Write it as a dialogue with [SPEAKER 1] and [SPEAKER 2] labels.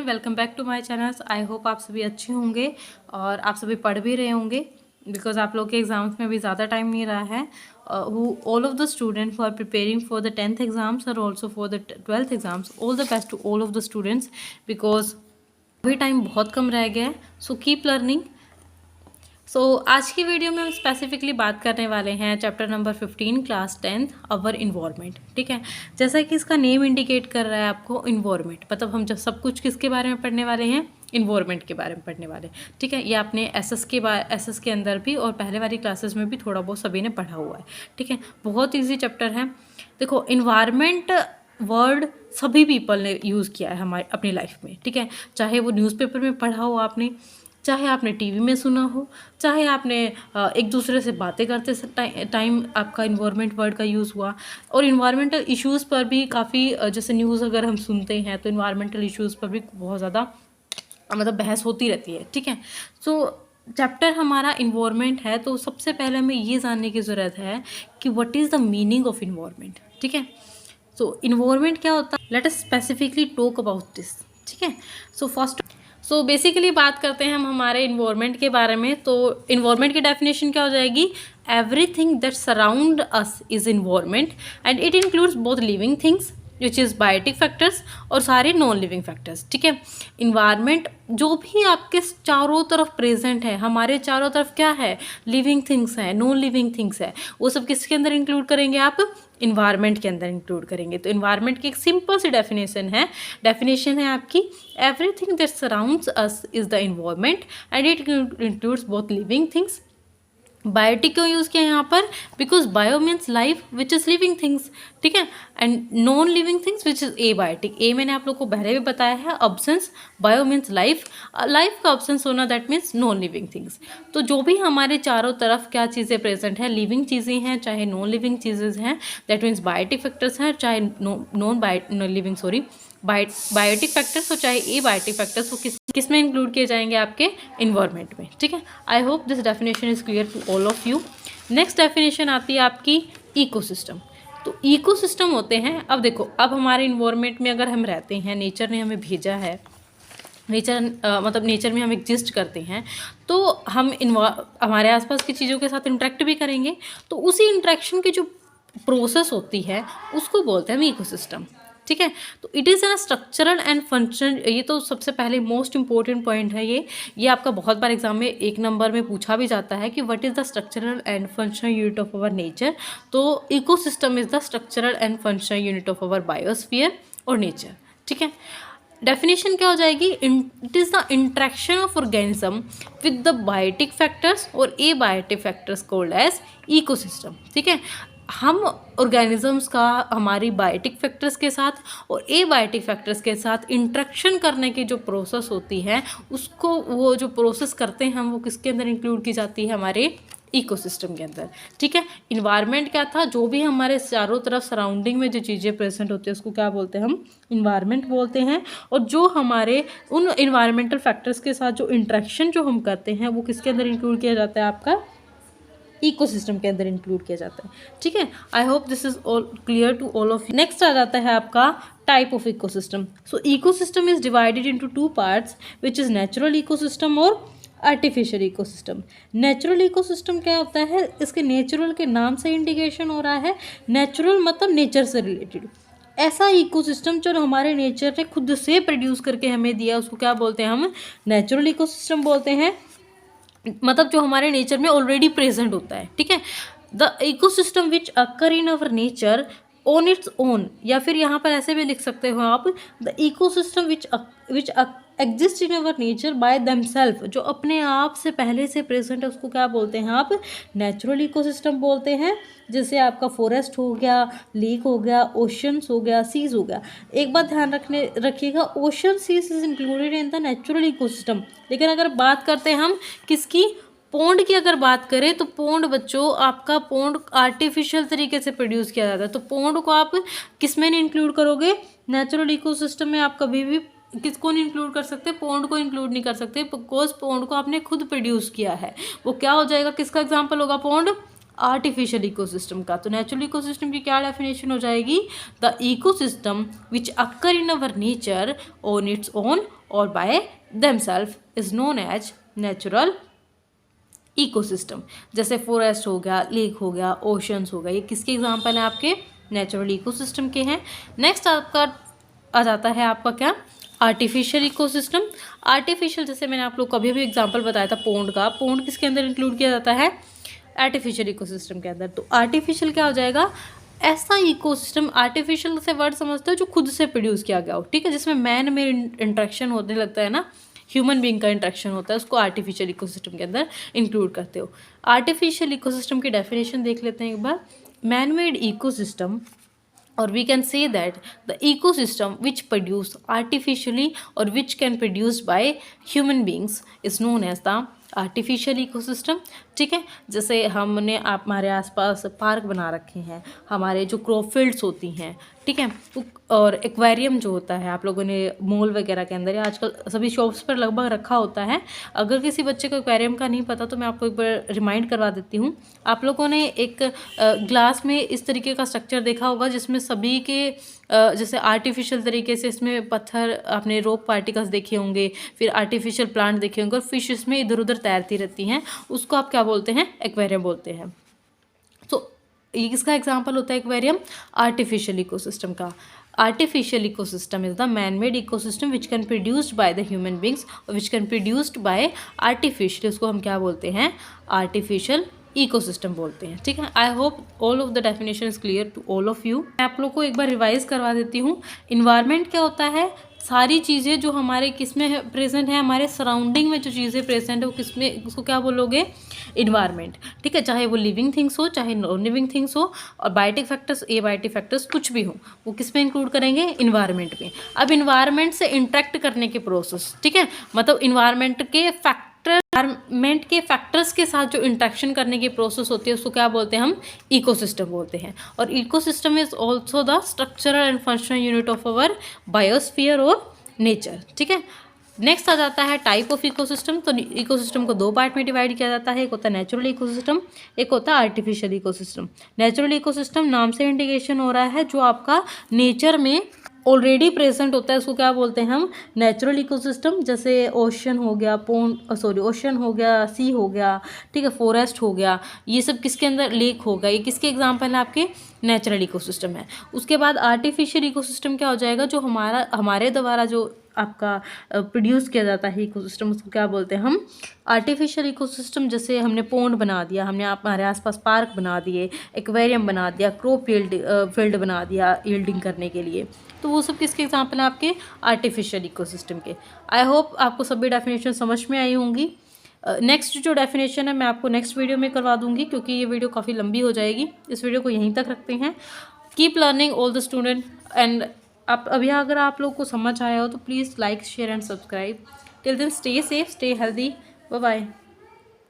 [SPEAKER 1] Welcome back to my channels. I hope आप सभी अच्छे होंगे और आप सभी पढ़ भी रहे होंगे बिकॉज आप लोग के एग्ज़ाम्स में भी ज़्यादा टाइम नहीं रहा है। All of the student who are preparing for the 10th exams और also for the 12th exams, all the best to all of the students because अभी टाइम बहुत कम रह गया है। So keep learning. सो आज की वीडियो में हम स्पेसिफिकली बात करने वाले हैं chapter number 15 class 10th our environment. ठीक है, जैसा कि इसका नेम इंडिकेट कर रहा है आपको इन्वायरमेंट, मतलब हम जब सब कुछ किसके बारे में पढ़ने वाले हैं, इन्वायरमेंट के बारे में पढ़ने वाले। ठीक है, ये आपने एसएस के अंदर भी और पहले वाली क्लासेस में भी थोड़ा बहुत सभी ने पढ़ा हुआ है। ठीक है, बहुत ईजी चैप्टर है। देखो, इन्वायरमेंट वर्ड सभी पीपल ने यूज़ किया है हमारे अपनी लाइफ में। ठीक है, चाहे वो न्यूज़पेपर में पढ़ा हो आपने, चाहे आपने टीवी में सुना हो, चाहे आपने एक दूसरे से बातें करते टाइम आपका इन्वायरमेंट वर्ड का यूज़ हुआ। और इन्वायरमेंटल इश्यूज़ पर भी काफ़ी जैसे न्यूज़ अगर हम सुनते हैं तो इन्वायरमेंटल इश्यूज़ पर भी बहुत ज़्यादा मतलब बहस होती रहती है। ठीक है, तो चैप्टर हमारा इन्वायरमेंट है, तो सबसे पहले हमें ये जानने की ज़रूरत है कि what is the meaning of environment. ठीक है, सो इन्वायरमेंट क्या होता है, let us specifically talk about this. ठीक है, सो बेसिकली बात करते हैं हम हमारे इन्वायरमेंट के बारे में। तो इन्वायरमेंट की डेफिनेशन क्या हो जाएगी, everything that surround us is environment and it includes both living things which is biotic factors और सारे नॉन लिविंग फैक्टर्स। ठीक है, इन्वायरमेंट जो भी आपके चारों तरफ प्रेजेंट है, हमारे चारों तरफ क्या है, लिविंग थिंग्स है, नॉन लिविंग थिंग्स है, वो सब किसके अंदर इंक्लूड करेंगे आप, इन्वायरमेंट के अंदर इंक्लूड करेंगे। तो इन्वायरमेंट की एक सिंपल सी डेफिनेशन है आपकी, everything that surrounds us is the environment and it includes both living things. Biotic क्यों यूज़ किया यहाँ पर, because bio means life which is living things. ठीक है, and non living things which is abiotic. ए मैंने आप लोग को पहले भी बताया है, absence, bio means life, life का अब्सेंस होना that means non living things. तो जो भी हमारे चारों तरफ क्या चीज़ें प्रेजेंट है, लिविंग चीज़ें हैं चाहे नॉन लिविंग चीज़ें हैं, दैट मीन्स बायोटिक फैक्टर्स हैं चाहे नॉन लिविंग बायोटिक फैक्टर्स हो चाहे ए बायोटिक फैक्टर्स हो, किस में इंक्लूड किए जाएंगे, आपके इन्वायरमेंट में। ठीक है, I hope this definition is clear to all of you. Next definition आती है आपकी इकोसिस्टम। तो इकोसिस्टम होते हैं, अब देखो, अब हमारे इन्वायरमेंट में अगर हम रहते हैं, नेचर ने हमें भेजा है, मतलब नेचर में हम एग्जिस्ट करते हैं, तो हम हमारे आसपास की चीज़ों के साथ इंटरेक्ट भी करेंगे। तो उसी इंटरेक्शन की जो प्रोसेस होती है उसको बोलते हैं हम इकोसिस्टम। ठीक है, तो it is an structural and functional, ये तो सबसे पहले मोस्ट इंपॉर्टेंट पॉइंट है। ये आपका बहुत बार एग्जाम में 1 नंबर में पूछा भी जाता है कि what is the structural and functional unit of our nature. तो ecosystem is the structural and functional unit of our biosphere और नेचर। ठीक है, डेफिनेशन क्या हो जाएगी, it is the interaction of organism with the biotic factors और abiotic factors called as ecosystem. ठीक है, हम ऑर्गेनिजम्स का हमारी बायोटिक फैक्टर्स के साथ और ए बायोटिक फैक्टर्स के साथ इंट्रैक्शन करने की जो प्रोसेस होती है, उसको वो जो प्रोसेस करते हैं हम, वो किसके अंदर इंक्लूड की जाती है, हमारे इकोसिस्टम के अंदर। ठीक है, इन्वायरमेंट क्या था, जो भी हमारे चारों तरफ सराउंडिंग में जो चीज़ें प्रेजेंट होती है उसको क्या बोलते हैं, हम इन्वायरमेंट बोलते हैं। और जो हमारे उन इन्वायरमेंटल फैक्टर्स के साथ जो इंट्रैक्शन जो हम करते हैं वो किसके अंदर इंक्लूड किया जाता है, आपका इकोसिस्टम के अंदर इंक्लूड किया जाता है। ठीक है, I hope this is all clear to all of you. Next आ जाता है आपका type of ecosystem. So ecosystem is divided into 2 parts which is natural ecosystem और आर्टिफिशियल इकोसिस्टम। नेचुरल इकोसिस्टम क्या होता है, इसके नेचुरल के नाम से इंडिकेशन हो रहा है, नेचुरल मतलब नेचर से रिलेटेड, ऐसा इकोसिस्टम जो हमारे नेचर ने खुद से प्रोड्यूस करके हमें दिया उसको क्या बोलते हैं, हम नेचुरल इकोसिस्टम बोलते हैं, मतलब जो हमारे नेचर में ऑलरेडी प्रेजेंट होता है। ठीक है, the ecosystem which occur in our nature on its own, या फिर यहाँ पर ऐसे भी लिख सकते हो आप, the ecosystem which exist in our nature by themselves, जो अपने आप से पहले से प्रेजेंट है उसको क्या बोलते हैं आप, नेचुरल इकोसिस्टम बोलते हैं। जैसे आपका फॉरेस्ट हो गया, लेक हो गया, ओशंस हो गया, सीज हो गया। एक बात ध्यान रखिएगा, ocean seas is included in the natural ecosystem. लेकिन अगर बात करते हैं हम किसकी, पोंड की अगर बात करें, तो पोंड बच्चों, आपका पोंड आर्टिफिशियल तरीके से प्रोड्यूस किया जाता है। तो पोंड को आप किस में इंक्लूड करोगे, नेचुरल इकोसिस्टम में आप कभी भी किसको नहीं इंक्लूड कर सकते, पोंड को इंक्लूड नहीं कर सकते, बिकॉज पोंड को आपने खुद प्रोड्यूस किया है। वो क्या हो जाएगा, किसका एग्जाम्पल होगा, पोंड, आर्टिफिशियल इकोसिस्टम का। तो नेचुरल इकोसिस्टम की क्या डेफिनेशन हो जाएगी, the ecosystem which occur in our nature on its own और by themself is known as natural ecosystem. जैसे फॉरेस्ट हो गया, लेक हो गया, ओशंस हो गया, ये किसके एग्जाम्पल हैं? आपके नेचुरल इकोसिस्टम के हैं। नेक्स्ट आपका आ जाता है आपका क्या? Artificial ecosystem. आर्टिफिशियल, जैसे मैंने आप लोग को अभी भी एग्जांपल बताया था पोंड का, पोंड किसके अंदर इंक्लूड किया जाता है? आर्टिफिशियल इकोसिस्टम के अंदर। तो आर्टिफिशियल क्या हो जाएगा? ऐसा इकोसिस्टम, आर्टिफिशियल से वर्ड समझते हो जो खुद से प्रोड्यूस किया गया हो, ठीक है, जिसमें मैन में इंट्रैक्शन होने लगता है ना, ह्यूमन बीइंग का इंट्रैक्शन होता है, उसको आर्टिफिशियल इकोसिस्टम के अंदर इंक्लूड करते हो। आर्टिफिशियल इकोसिस्टम की डेफिनेशन देख लेते हैं एक बार। Man made ecosystem, or we can say that the ecosystem which produce artificially or which can produced by human beings is known as the artificial ecosystem. ठीक है, जैसे हमने हमारे आसपास पार्क बना रखे हैं, हमारे जो क्रॉप फील्ड्स होती हैं, ठीक है, और एक्वेरियम जो होता है आप लोगों ने मॉल वगैरह के अंदर या आजकल सभी शॉप्स पर लगभग रखा होता है। अगर किसी बच्चे को एक्वेरियम का नहीं पता तो मैं आपको एक बार रिमाइंड करवा देती हूँ। आप लोगों ने एक ग्लास में इस तरीके का स्ट्रक्चर देखा होगा जिसमें सभी के जैसे आर्टिफिशियल तरीके से इसमें पत्थर, आपने रॉक पार्टिकल्स देखे होंगे, फिर आर्टिफिशियल प्लांट देखे होंगे और फिश इसमें इधर उधर तैरती रहती हैं, उसको आप क्या बोलते हैं? एक्वेरियम बोलते हैं। तो ये किसका एग्जाम्पल होता है एक्वेरियम? आर्टिफिशियल इकोसिस्टम का। Artificial ecosystem is the man made ecosystem which can produced by the human beings और which can produced by artificial, उसको हम क्या बोलते हैं? आर्टिफिशियल इकोसिस्टम बोलते हैं। ठीक है, I hope all of the definition is clear to all of you. मैं आप लोग को एक बार रिवाइज करवा देती हूँ। इन्वायरमेंट क्या होता है? सारी चीज़ें जो हमारे किस में प्रेजेंट है, हमारे सराउंडिंग में जो चीज़ें प्रेजेंट है वो किस में, उसको क्या बोलोगे? इन्वायरमेंट। ठीक है, चाहे वो लिविंग थिंग्स हो चाहे नॉन लिविंग थिंग्स हो, और बायोटिक फैक्टर्स, ए बायोटिक फैक्टर्स कुछ भी हो, वो किस में इंक्लूड करेंगे? इन्वायरमेंट में। अब इन्वायरमेंट से इंटरेक्ट करने के प्रोसेस, ठीक है, मतलब इन्वायरमेंट के फैक्टर्स के साथ जो इंटरेक्शन करने की प्रोसेस होती है उसको क्या बोलते हैं? हम इकोसिस्टम बोलते हैं। और ecosystem is also the structural and functional unit of our biosphere और नेचर। ठीक है, नेक्स्ट आ जाता है टाइप ऑफ इकोसिस्टम। तो इकोसिस्टम को दो पार्ट में डिवाइड किया जाता है, एक होता है नेचुरल इकोसिस्टम, एक होता है आर्टिफिशियल इकोसिस्टम। नेचुरल इकोसिस्टम नाम से इंडिकेशन हो रहा है जो आपका नेचर में ऑलरेडी प्रेजेंट होता है, उसको क्या बोलते हैं हम? Natural ecosystem. जैसे ओशन हो गया, ओशन हो गया, सी हो गया, ठीक है, फॉरेस्ट हो गया, ये सब किसके अंदर? लेक हो गया, ये किसके एग्जाम्पल है? आपके नेचुरल इकोसिस्टम है। उसके बाद आर्टिफिशियल इकोसिस्टम क्या हो जाएगा? जो हमारे द्वारा जो आपका प्रोड्यूस किया जाता है इकोसिस्टम, उसको क्या बोलते हैं हम? Artificial ecosystem. जैसे हमने पोंड बना दिया, हमने हमारे आसपास पार्क बना दिए, एक्वेरियम बना दिया, क्रॉप फील्ड बना दिया यील्डिंग करने के लिए, तो वो सब किसके एग्जाम्पल हैं? आपके आर्टिफिशियल इकोसिस्टम के। आई होप आपको सभी डेफिनेशन समझ में आई होंगी। नेक्स्ट जो डेफिनेशन है मैं आपको नेक्स्ट वीडियो में करवा दूंगी क्योंकि ये वीडियो काफ़ी लंबी हो जाएगी। इस वीडियो को यहीं तक रखते हैं। Keep learning all the student and आप अभी अगर आप लोग को समझ आया हो तो please like share and subscribe. Till then stay safe, stay healthy, bye bye.